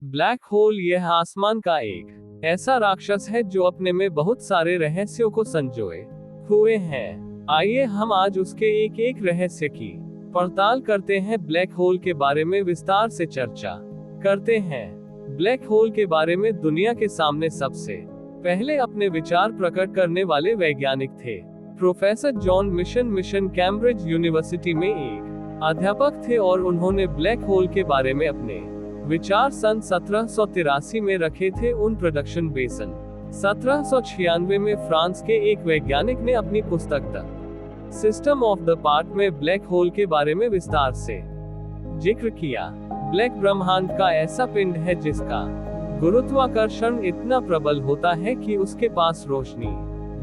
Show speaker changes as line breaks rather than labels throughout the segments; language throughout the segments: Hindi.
ब्लैक होल यह आसमान का एक ऐसा राक्षस है जो अपने में बहुत सारे रहस्यों को संजोए हुए हैं। आइए हम आज उसके एक एक रहस्य की पड़ताल करते हैं। ब्लैक होल के बारे में विस्तार से चर्चा करते हैं। ब्लैक होल के बारे में दुनिया के सामने सबसे पहले अपने विचार प्रकट करने वाले वैज्ञानिक थे professor John mission Cambridge university में एक अध्यापक थे और उन्होंने ब्लैक होल के बारे में अपने विचार सन 1783 में रखे थे। उन प्रोडक्शन बेसन 1796 में फ्रांस के एक वैज्ञानिक ने अपनी पुस्तक the system of the part में ब्लैक होल के बारे में विस्तार से जिक्र किया। ब्लैक ब्रह्मांड का ऐसा पिंड है जिसका गुरुत्वाकर्षण इतना प्रबल होता है कि उसके पास रोशनी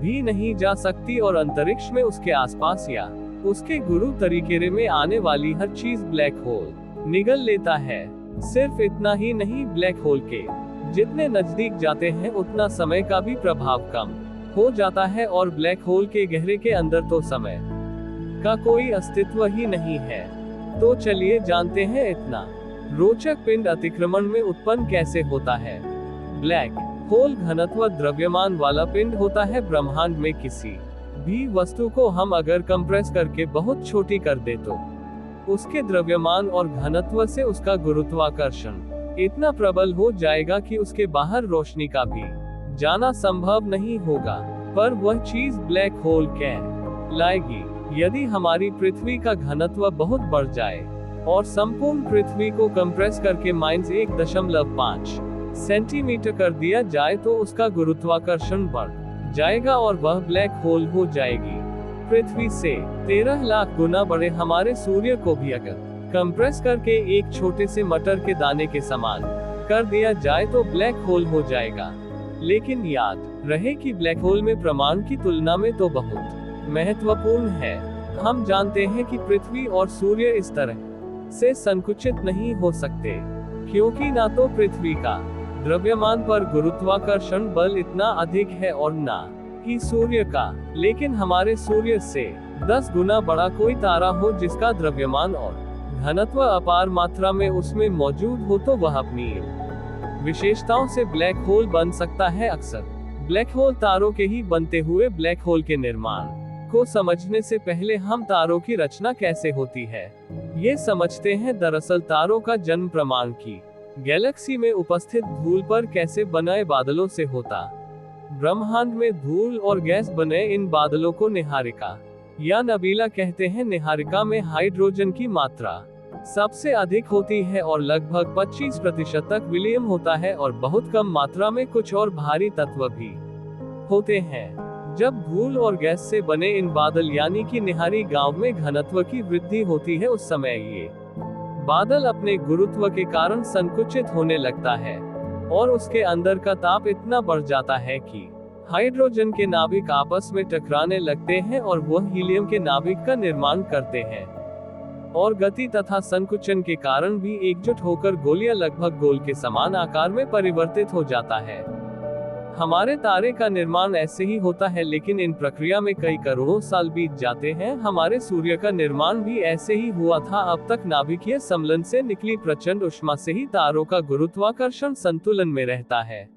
भी नहीं जा सकती और अंतरिक्ष में उसके आसपास या उसके गुरु तरीके में आने वाली हर चीज ब्लैक होल निगल लेता है। सिर्फ इतना ही नहीं, ब्लैक होल के जितने नजदीक जाते हैं उतना समय का भी प्रभाव कम हो जाता है और ब्लैक होल के गहरे के अंदर तो समय का कोई अस्तित्व ही नहीं है। तो चलिए जानते हैं इतना रोचक पिंड अतिक्रमण में उत्पन्न कैसे होता है। ब्लैक होल घनत्व द्रव्यमान वाला पिंड होता है। ब्रह्मांड में किसी भी वस्तु को हम अगर कंप्रेस करके बहुत छोटी कर दे तो उसके द्रव्यमान और घनत्व से उसका गुरुत्वाकर्षण इतना प्रबल हो जाएगा कि उसके बाहर रोशनी का भी जाना संभव नहीं होगा। पर वह चीज ब्लैक होल कहलाएगी। यदि हमारी पृथ्वी का घनत्व बहुत बढ़ जाए और संपूर्ण पृथ्वी को कंप्रेस करके -1.5 सेंटीमीटर कर दिया जाए तो उसका गुरुत्वाकर्षण बढ़ जाएगा और वह ब्लैक होल हो जाएगी। पृथ्वी से 13 लाख गुना बड़े हमारे सूर्य को भी अगर कंप्रेस करके एक छोटे से मटर के दाने के समान कर दिया जाए तो ब्लैक होल हो जाएगा। लेकिन याद रहे कि ब्लैक होल में प्रमाण की तुलना में तो बहुत महत्वपूर्ण है। हम जानते हैं कि पृथ्वी और सूर्य इस तरह से संकुचित नहीं हो सकते क्योंकि ना तो पृथ्वी का द्रव्यमान पर गुरुत्वाकर्षण बल इतना अधिक है और ना ही सूर्य का। लेकिन हमारे सूर्य से 10 गुना बड़ा कोई तारा हो जिसका द्रव्यमान और घनत्व अपार मात्रा में उसमें मौजूद हो तो वह अपनी विशेषताओं से ब्लैक होल बन सकता है। अक्सर ब्लैक होल तारों के ही बनते हुए ब्लैक होल के निर्माण को समझने से पहले हम तारों की रचना कैसे होती है ये समझते हैं। दरअसल तारों का जन्म प्रमाण की गैलेक्सी में उपस्थित धूल पर कैसे बनाए बादलों से होता। ब्रह्मांड में धूल और गैस बने इन बादलों को निहारिका या नबीला कहते हैं। निहारिका में हाइड्रोजन की मात्रा सबसे अधिक होती है और लगभग 25% तक विलियम होता है और बहुत कम मात्रा में कुछ और भारी तत्व भी होते हैं। जब धूल और गैस से बने इन बादल यानी कि निहारी गांव में घनत्व की वृद्धि होती है उस समय ये बादल अपने गुरुत्व के कारण संकुचित होने लगता है और उसके अंदर का ताप इतना बढ़ जाता है कि हाइड्रोजन के नाभिक आपस में टकराने लगते हैं और वह हीलियम के नाभिक का निर्माण करते हैं और गति तथा संकुचन के कारण भी एकजुट होकर गोलियां लगभग गोल के समान आकार में परिवर्तित हो जाता है। हमारे तारे का निर्माण ऐसे ही होता है लेकिन इन प्रक्रिया में कई करोड़ों साल बीत जाते हैं। हमारे सूर्य का निर्माण भी ऐसे ही हुआ था। अब तक नाभिकीय सम्मिलन से निकली प्रचंड ऊष्मा से ही तारों का गुरुत्वाकर्षण संतुलन में रहता है।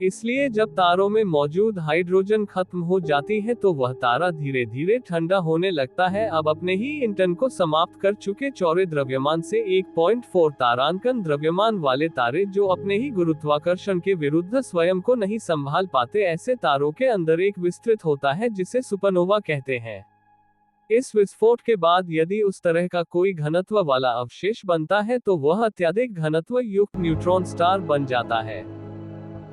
इसलिए जब तारों में मौजूद हाइड्रोजन खत्म हो जाती है तो वह तारा धीरे धीरे ठंडा होने लगता है। अब अपने ही इंटन को समाप्त कर चुके चौड़े द्रव्यमान से 1.4 तारांकन द्रव्यमान वाले तारे जो अपने ही गुरुत्वाकर्षण के विरुद्ध स्वयं को नहीं संभाल पाते, ऐसे तारों के अंदर एक विस्तृत होता है जिसे सुपरनोवा कहते हैं। इस विस्फोट के बाद यदि उस तरह का कोई घनत्व वाला अवशेष बनता है तो वह अत्यधिक घनत्व युक्त न्यूट्रॉन स्टार बन जाता है।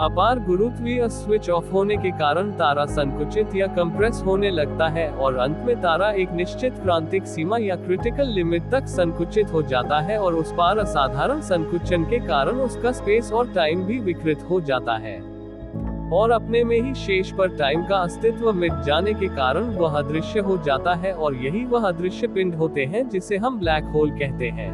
अपार गुरुत्वीय स्विच ऑफ होने के कारण तारा संकुचित या कंप्रेस होने लगता है और अंत में तारा एक निश्चित क्रांतिक सीमा या क्रिटिकल लिमिट तक संकुचित हो जाता है और उस पार असाधारण संकुचन के कारण उसका स्पेस और टाइम भी विकृत हो जाता है और अपने में ही शेष पर टाइम का अस्तित्व मिट जाने के कारण वह अदृश्य हो जाता है और यही वह अदृश्य पिंड होते हैं जिसे हम ब्लैक होल कहते हैं।